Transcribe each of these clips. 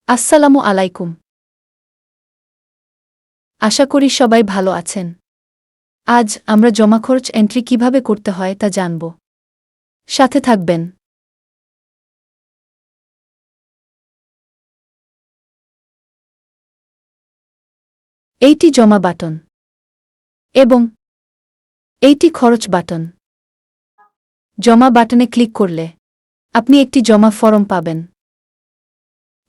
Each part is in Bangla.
আসসালামু আলাইকুম। আশা করি সবাই ভালো আছেন। আজ আমরা জমাখরচ এন্ট্রি কিভাবে করতে হয় তা জানব। সাথে থাকবেন। এইটি জমা বাটন এবং এইটি খরচ বাটন। জমা বাটনে ক্লিক করলে আপনি একটি জমা ফরম পাবেন।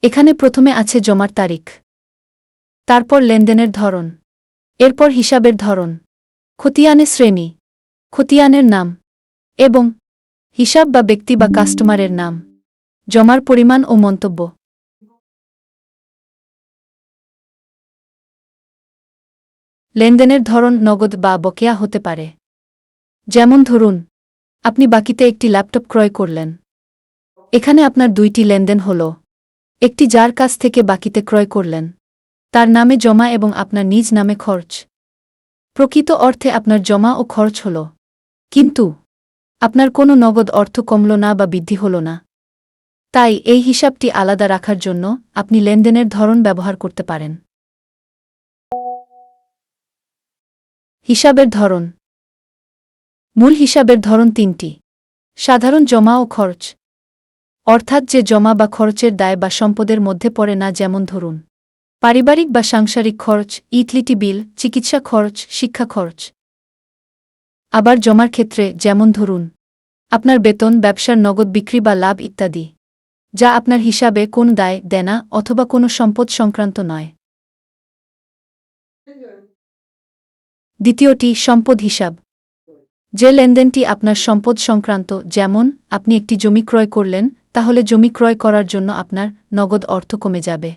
এখানে প্রথমে আছে জমার তারিখ, তারপর লেনদেনের ধরন, এরপর হিসাবের ধরন, খতিয়ানের শ্রেণী, খতিয়ানের নাম এবং হিসাব বা ব্যক্তি বা কাস্টমারের নাম, জমার পরিমাণ ও মন্তব্য। লেনদেনের ধরন নগদ বা বকেয়া হতে পারে। যেমন ধরুন, আপনি বাকিতে একটি ল্যাপটপ ক্রয় করলেন। এখানে আপনার দুইটি লেনদেন হল, একটি যার কাছ থেকে বাকিতে ক্রয় করলেন, তার নামে জমা এবং আপনার নিজ নামে খরচ। প্রকৃত অর্থে আপনার জমা ও খরচ হল, কিন্তু আপনার কোনো নগদ অর্থ কমল না বা বৃদ্ধি হল না। তাই এই হিসাবটি আলাদা রাখার জন্য আপনি লেনদেনের ধরন ব্যবহার করতে পারেন। হিসাবের ধরন। মূল হিসাবের ধরন তিনটি: সাধারণ জমা ও খরচ, অর্থাৎ যে জমা বা খরচের দায় বা সম্পদের মধ্যে পড়ে না, যেমন ধরুন পারিবারিক বা সাংসারিক খরচ, ইউটিলিটি বিল, চিকিৎসা খরচ, শিক্ষা খরচ। আবার জমার ক্ষেত্রে, যেমন ধরুন আপনার বেতন, ব্যবসার নগদ বিক্রি বা লাভ ইত্যাদি, যা আপনার হিসাবে কোন দায়, দেনা অথবা কোনো সম্পদ সংক্রান্ত নয়। দ্বিতীয়টি সম্পদ হিসাব। যে লেনদেনটি আপনার সম্পদ সংক্রান্ত, যেমন আপনি একটি জমি ক্রয় করলেন, তাহলে জমি ক্রয় করার জন্য আপনার নগদ অর্থ কমে যাবে।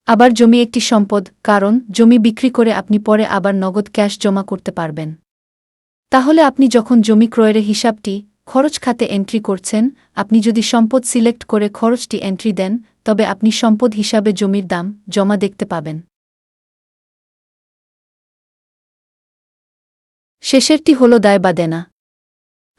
আবার জমি একটি সম্পদ, কারণ জমি বিক্রি করে আপনি পরে আবার নগদ ক্যাশ জমা করতে পারবেন। তাহলে আপনি যখন জমি ক্রয়ের হিসাবটি খরচ খাতে এন্ট্রি করছেন, আপনি যদি সম্পদ সিলেক্ট করে খরচটি এন্ট্রি দেন, তবে আপনি সম্পদ হিসাবে জমির দাম জমা দেখতে পাবেন। শেষেরটি হল দায় বা দেনা।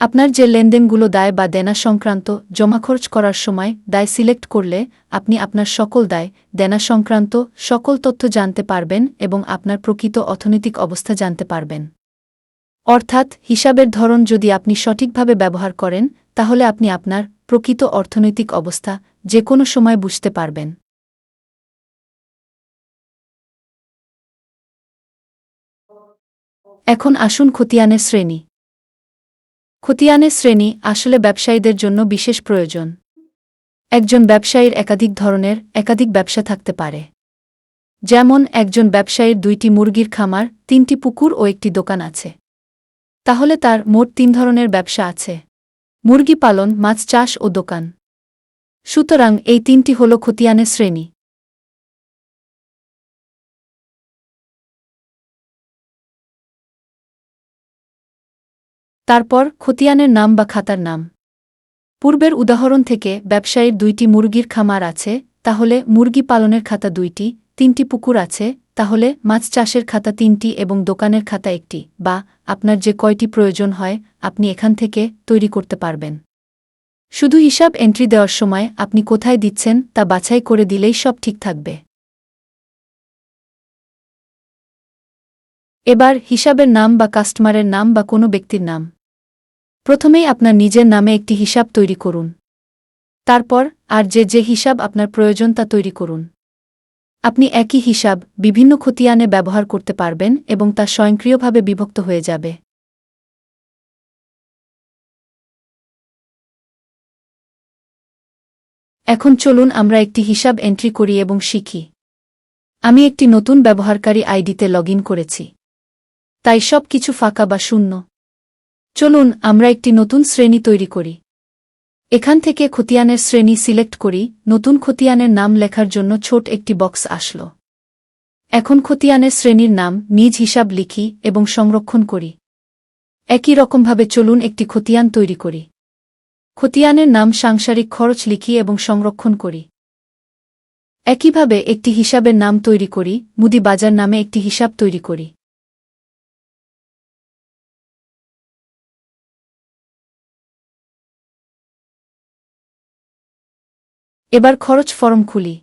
আপনার যে লেনদেনগুলো দায় বা দেনা সংক্রান্ত, জমা খরচ করার সময় দায় সিলেক্ট করলে আপনি আপনার সকল দায়, দেনা সংক্রান্ত সকল তথ্য জানতে পারবেন এবং আপনার প্রকৃত অর্থনৈতিক অবস্থা জানতে পারবেন। অর্থাৎ হিসাবের ধরন যদি আপনি সঠিকভাবে ব্যবহার করেন, তাহলে আপনি আপনার প্রকৃত অর্থনৈতিক অবস্থা যে কোনো সময় বুঝতে পারবেন। এখন আসুন খতিয়ানের শ্রেণী। খতিয়ানের শ্রেণী আসলে ব্যবসায়ীদের জন্য বিশেষ প্রয়োজন। একজন ব্যবসায়ীর একাধিক ধরনের একাধিক ব্যবসা থাকতে পারে। যেমন একজন ব্যবসায়ীর 2টি মুরগির খামার, 3টি পুকুর ও একটি দোকান আছে। তাহলে তার মোট 3 ধরনের ব্যবসা আছে: মুরগি পালন, মাছ চাষ ও দোকান। সুতরাং এই 3টি হল খতিয়ানের শ্রেণী। তারপর খতিয়ানের নাম বা খাতার নাম। পূর্বের উদাহরণ থেকে ব্যবসায়ীর 2টি মুরগির খামার আছে, তাহলে মুরগি পালনের খাতা 2টি, 3টি পুকুর আছে, তাহলে মাছ চাষের খাতা 3টি এবং দোকানের খাতা 1টি, বা আপনার যে কয়টি প্রয়োজন হয় আপনি এখান থেকে তৈরি করতে পারবেন। শুধু হিসাব এন্ট্রি দেওয়ার সময় আপনি কোথায় দিচ্ছেন তা বাছাই করে দিলেই সব ঠিক থাকবে। এবার হিসাবের নাম বা কাস্টমারের নাম বা কোনো ব্যক্তির নাম। প্রথমেই আপনার নিজের নামে একটি হিসাব তৈরি করুন। তারপর আর যে হিসাব আপনার প্রয়োজন তা তৈরি করুন। আপনি একই হিসাব বিভিন্ন খতিয়ানে ব্যবহার করতে পারবেন এবং তা স্বয়ংক্রিয়ভাবে বিভক্ত হয়ে যাবে। এখন চলুন আমরা একটি হিসাব এন্ট্রি করি এবং শিখি। আমি একটি নতুন ব্যবহারকারী আইডিতে লগইন করেছি, তাই সব কিছু ফাঁকা বা শূন্য। চলুন আমরা একটি নতুন শ্রেণী তৈরি করি। এখান থেকে খতিয়ানের শ্রেণী সিলেক্ট করি। নতুন খতিয়ানের নাম লেখার জন্য ছোট একটি বক্স আসলো। এখন খতিয়ানের শ্রেণীর নাম নিজ হিসাব লিখি এবং সংরক্ষণ করি। একই রকমভাবে চলুন একটি খতিয়ান তৈরি করি। খতিয়ানের নাম সাংসারিক খরচ লিখি এবং সংরক্ষণ করি। একইভাবে একটি হিসাবের নাম তৈরি করি। মুদি বাজার নামে একটি হিসাব তৈরি করি। এবার খরচ ফরম খুলি।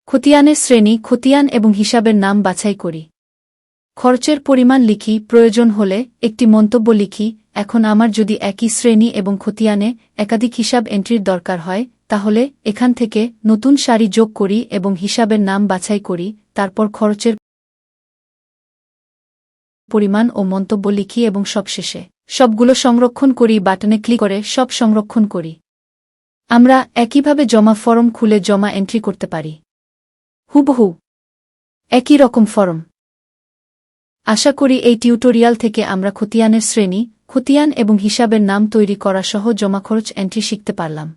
খতিয়ানের শ্রেণী, খতিয়ান এবং হিসাবের নাম বাছাই করি। খরচের পরিমাণ লিখি, প্রয়োজন হলে একটি মন্তব্য লিখি। এখন আমার যদি একই শ্রেণী এবং খতিয়ানে একাধিক হিসাব এন্ট্রির দরকার হয়, তাহলে এখান থেকে নতুন সারি যোগ করি এবং হিসাবের নাম বাছাই করি। তারপর খরচের পরিমাণ ও মন্তব্য লিখি এবং সবশেষে সবগুলো সংরক্ষণ করি। বাটনে ক্লিক করে সব সংরক্ষণ করি। আমরা একইভাবে জমা ফরম খুলে জমা এন্ট্রি করতে পারি। হুবহু একই রকম ফরম। আশা করি এই টিউটোরিয়াল থেকে আমরা খতিয়ানের শ্রেণী, খতিয়ান এবং হিসাবের নাম তৈরি করা সহ জমা খরচ এন্ট্রি শিখতে পারলাম।